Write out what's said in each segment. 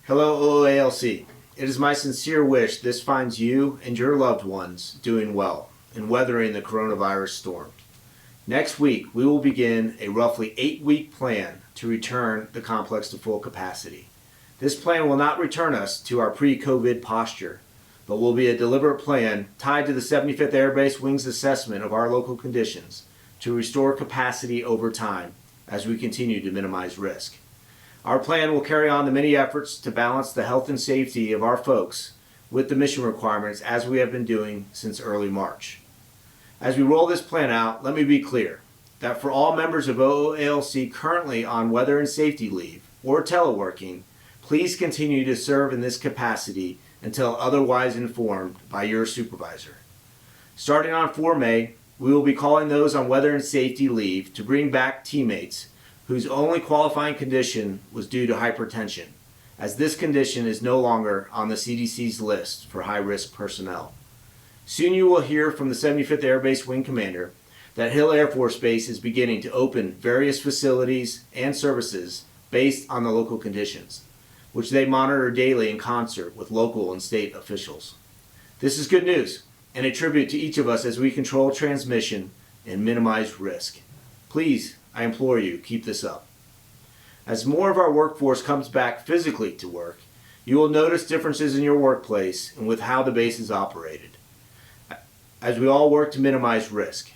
Hello, OO-ALC. It is my sincere wish this finds you and your loved ones doing well and weathering the coronavirus storm. Next week, we will begin a roughly 8-week plan to return the complex to full capacity. This plan will not return us to our pre-COVID posture, but will be a deliberate plan tied to the 75th Air Base Wing's assessment of our local conditions to restore capacity over time as we continue to minimize risk. Our plan will carry on the many efforts to balance the health and safety of our folks with the mission requirements as we have been doing since early March. As we roll this plan out, let me be clear that for all members of OO-ALC currently on weather and safety leave or teleworking, please continue to serve in this capacity until otherwise informed by your supervisor. Starting on 4 May, we will be calling those on weather and safety leave to bring back teammates whose only qualifying condition was due to hypertension, as this condition is no longer on the CDC's list for high-risk personnel. Soon you will hear from the 75th Air Base Wing Commander that Hill Air Force Base is beginning to open various facilities and services based on the local conditions, which they monitor daily in concert with local and state officials. This is good news and a tribute to each of us as we control transmission and minimize risk. Please, I implore you, keep this up. As more of our workforce comes back physically to work, you will notice differences in your workplace and with how the base is operated, as we all work to minimize risk.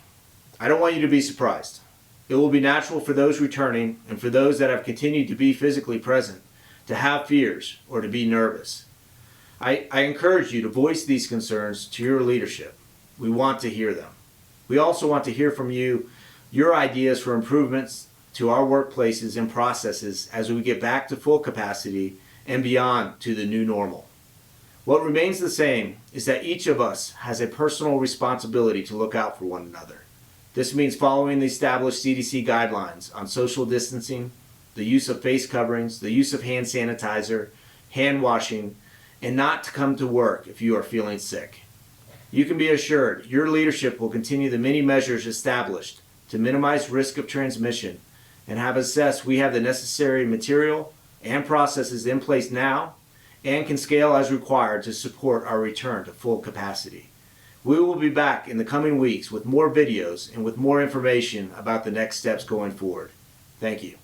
I don't want you to be surprised. It will be natural for those returning and for those that have continued to be physically present to have fears or to be nervous. I encourage you to voice these concerns to your leadership. We want to hear them. We also want to hear from you your ideas for improvements to our workplaces and processes as we get back to full capacity and beyond to the new normal. What remains the same is that each of us has a personal responsibility to look out for one another. This means following the established CDC guidelines on social distancing, the use of face coverings, the use of hand sanitizer, hand washing, and not to come to work if you are feeling sick. You can be assured your leadership will continue the many measures established to minimize risk of transmission and have assessed we have the necessary material and processes in place now and can scale as required to support our return to full capacity. We will be back in the coming weeks with more videos and with more information about the next steps going forward. Thank you.